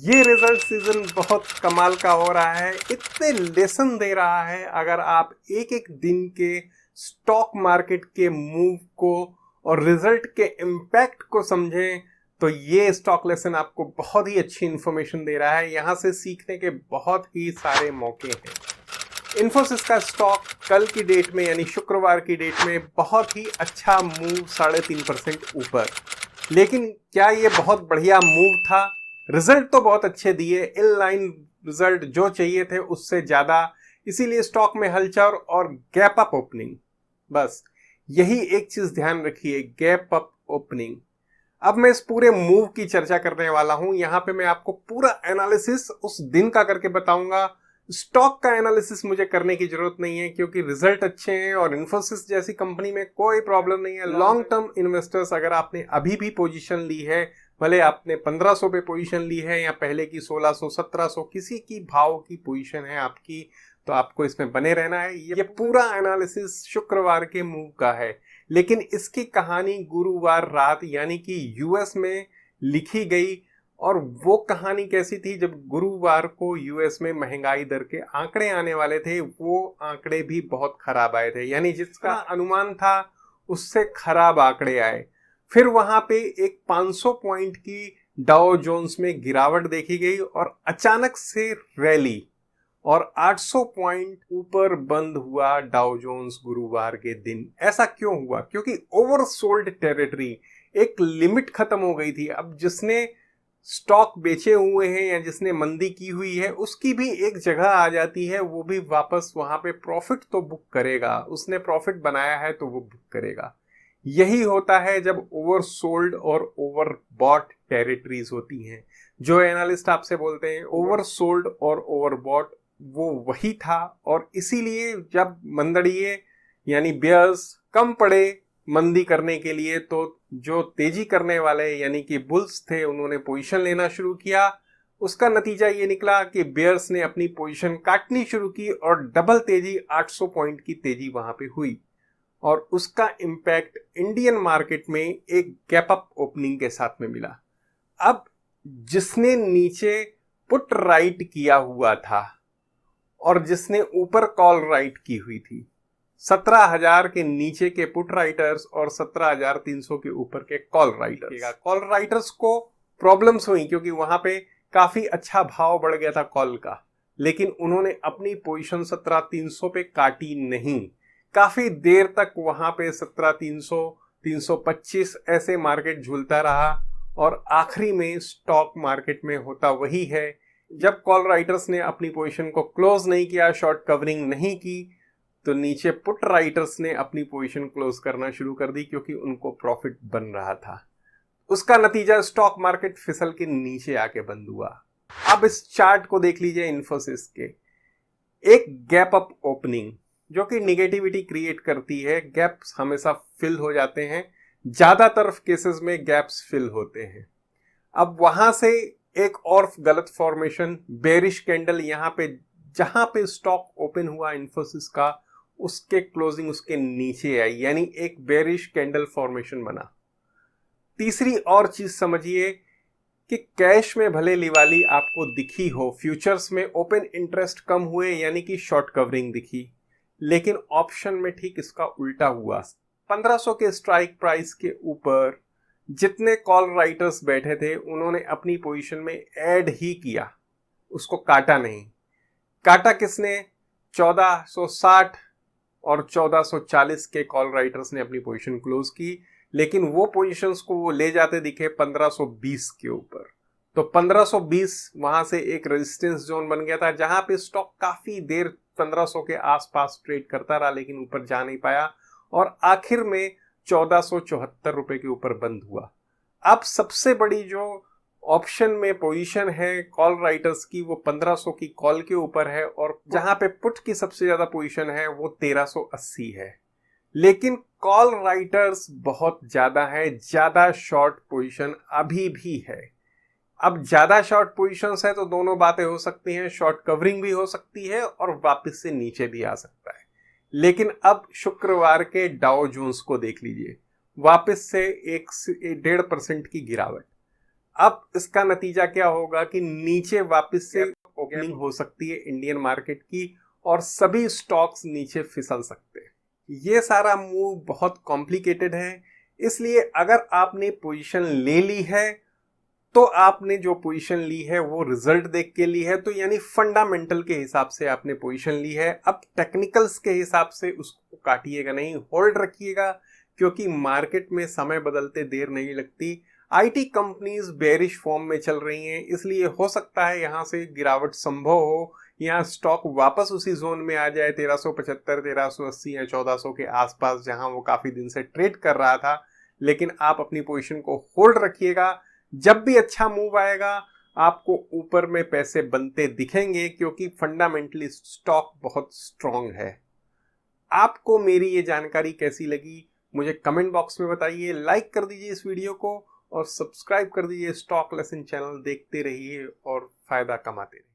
ये result season बहुत कमाल का हो रहा है, इतने लेसन दे रहा है। अगर आप एक एक दिन के स्टॉक मार्केट के मूव को और रिजल्ट के इम्पैक्ट को समझें तो ये स्टॉक लेसन आपको बहुत ही अच्छी इंफॉर्मेशन दे रहा है। यहाँ से सीखने के बहुत ही सारे मौके हैं। इन्फोसिस का स्टॉक कल की डेट में यानी शुक्रवार की डेट में बहुत ही अच्छा मूव 3.5% ऊपर। लेकिन क्या ये बहुत बढ़िया मूव था? रिजल्ट तो बहुत अच्छे दिए, इन लाइन रिजल्ट जो चाहिए थे उससे ज्यादा, इसीलिए स्टॉक में हलचल और गैप अप ओपनिंग। बस यही एक चीज ध्यान रखिए, गैप अप ओपनिंग। अब मैं इस पूरे मूव की चर्चा करने वाला हूं। यहां पे मैं आपको पूरा एनालिसिस उस दिन का करके बताऊंगा। स्टॉक का एनालिसिस मुझे करने की जरूरत नहीं है क्योंकि रिजल्ट अच्छे हैं और इन्फोसिस जैसी कंपनी में कोई प्रॉब्लम नहीं है। लॉन्ग टर्म इन्वेस्टर्स, अगर आपने अभी भी पोजीशन ली है, भले आपने 1500 पे पोजीशन ली है या पहले की 1600 1700 किसी की भाव की पोजीशन है आपकी, तो आपको इसमें बने रहना है। ये पूरा एनालिसिस शुक्रवार के मूव का है, लेकिन इसकी कहानी गुरुवार रात यानी कि यूएस में लिखी गई। और वो कहानी कैसी थी? जब गुरुवार को यूएस में महंगाई दर के आंकड़े आने वाले थे, वो आंकड़े भी बहुत खराब आए थे, यानी जिसका अनुमान था उससे खराब आंकड़े आए। फिर वहां पे एक 500 पॉइंट की डाउ जोन्स में गिरावट देखी गई और अचानक से रैली और 800 पॉइंट ऊपर बंद हुआ डाउ जोन्स गुरुवार के दिन। ऐसा क्यों हुआ? क्योंकि ओवरसोल्ड टेरिटरी, एक लिमिट खत्म हो गई थी। अब जिसने स्टॉक बेचे हुए हैं या जिसने मंदी की हुई है उसकी भी एक जगह आ जाती है, वो भी वापस वहां पे प्रॉफिट तो बुक करेगा। उसने प्रॉफिट बनाया है तो वो बुक करेगा। यही होता है जब ओवरसोल्ड और ओवरबॉट टेरिटरीज होती हैं। जो एनालिस्ट आपसे बोलते हैं ओवरसोल्ड और ओवरबॉट, वो वही था। और इसीलिए जब मंदड़िए यानी बियर्स कम पड़े मंदी करने के लिए, तो जो तेजी करने वाले यानी कि बुल्स थे उन्होंने पोजीशन लेना शुरू किया। उसका नतीजा ये निकला कि बियर्स ने अपनी पोजीशन काटनी शुरू की और डबल तेजी 800 पॉइंट की तेजी वहां पे हुई। और उसका इंपैक्ट इंडियन मार्केट में एक गैप अप ओपनिंग के साथ में मिला। अब जिसने नीचे पुट राइट किया हुआ था और जिसने ऊपर कॉल राइट की हुई थी, 17,000 के नीचे के पुट राइटर्स और 17,300 के ऊपर के कॉल राइटर्स को प्रॉब्लम्स हुई क्योंकि वहां पे काफी अच्छा भाव बढ़ गया था कॉल का। लेकिन उन्होंने अपनी पोजीशन 17,300 पे काटी नहीं। काफी देर तक वहां पे 17,300 325 ऐसे मार्केट झूलता रहा और आखिरी में स्टॉक मार्केट में होता वही है। जब कॉल राइटर्स ने अपनी पोजीशन को क्लोज नहीं किया, शॉर्ट कवरिंग नहीं की, तो नीचे पुट राइटर्स ने अपनी पोजीशन क्लोज करना शुरू कर दी क्योंकि उनको प्रॉफिट बन रहा था। उसका नतीजा स्टॉक मार्केट फिसल के नीचे आके बंद हुआ। अब इस चार्ट को देख लीजिए इन्फोसिस के। एक गैप अप ओपनिंग जो कि निगेटिविटी क्रिएट करती है। गैप्स हमेशा फिल हो जाते हैं, ज्यादातर केसेस में गैप्स फिल होते हैं। अब वहां से एक और गलत फॉर्मेशन, बेरिश कैंडल, यहां पे जहां पे स्टॉक ओपन हुआ इन्फोसिस का उसके क्लोजिंग उसके नीचे आई, यानी एक बेरिश कैंडल फॉर्मेशन बना। तीसरी और चीज समझिए कि कैश में भले लिवाली आपको दिखी हो, फ्यूचर्स में ओपन इंटरेस्ट कम हुए यानी कि शॉर्ट कवरिंग दिखी, लेकिन ऑप्शन में ठीक इसका उल्टा हुआ। 1500 के स्ट्राइक प्राइस के ऊपर जितने कॉल राइटर्स बैठे थे उन्होंने अपनी पोजीशन में ऐड ही किया, उसको काटा नहीं। काटा किसने? 1460 और 1440 के कॉल राइटर्स ने अपनी पोजीशन क्लोज की, लेकिन वो पोजीशंस को वो ले जाते दिखे 1520 के ऊपर। तो 1520 वहां से एक रेजिस्टेंस जोन बन गया था जहां पे स्टॉक काफी देर 1500 के आसपास ट्रेड करता रहा लेकिन ऊपर जा नहीं पाया और आखिर में 1474 रुपए के ऊपर बंद हुआ। अब सबसे बड़ी जो ऑप्शन में पोजीशन है कॉल राइटर्स की, वो 1500 की कॉल के ऊपर है और जहां पे पुट की सबसे ज्यादा पोजीशन है वो 1380 है। लेकिन कॉल राइटर्स बहुत ज्यादा है, ज्यादा शॉर्ट पोजीशन अभी भी है। अब ज्यादा शॉर्ट पोजीशंस है तो दोनों बातें हो सकती हैं, शॉर्ट कवरिंग भी हो सकती है और वापस से नीचे भी आ सकता है। लेकिन अब शुक्रवार के डाउ जोन्स को देख लीजिए, वापस से 1.5% की गिरावट। अब इसका नतीजा क्या होगा कि नीचे वापस से ओपनिंग हो सकती है इंडियन मार्केट की और सभी स्टॉक्स नीचे फिसल सकते हैं। ये सारा मूव बहुत कॉम्प्लिकेटेड है, इसलिए अगर आपने पोजीशन ले ली है तो आपने जो पोजीशन ली है वो रिजल्ट देख के ली है, तो यानी फंडामेंटल के हिसाब से आपने पोजीशन ली है। अब टेक्निकल्स के हिसाब से उसको काटिएगा नहीं, होल्ड रखिएगा, क्योंकि मार्केट में समय बदलते देर नहीं लगती। आईटी कंपनीज बेरिश फॉर्म में चल रही हैं, इसलिए हो सकता है यहां से गिरावट संभव हो, यहाँ स्टॉक वापस उसी जोन में आ जाए 1375, 1380 या 1400 के आसपास, जहां वो काफी दिन से ट्रेड कर रहा था। लेकिन आप अपनी पोजीशन को होल्ड रखिएगा, जब भी अच्छा मूव आएगा आपको ऊपर में पैसे बनते दिखेंगे, क्योंकि फंडामेंटली स्टॉक बहुत स्ट्रांग है। आपको मेरी ये जानकारी कैसी लगी मुझे कमेंट बॉक्स में बताइए, लाइक कर दीजिए इस वीडियो को और सब्सक्राइब कर दीजिए। स्टॉक लेसन चैनल देखते रहिए और फायदा कमाते रहिए।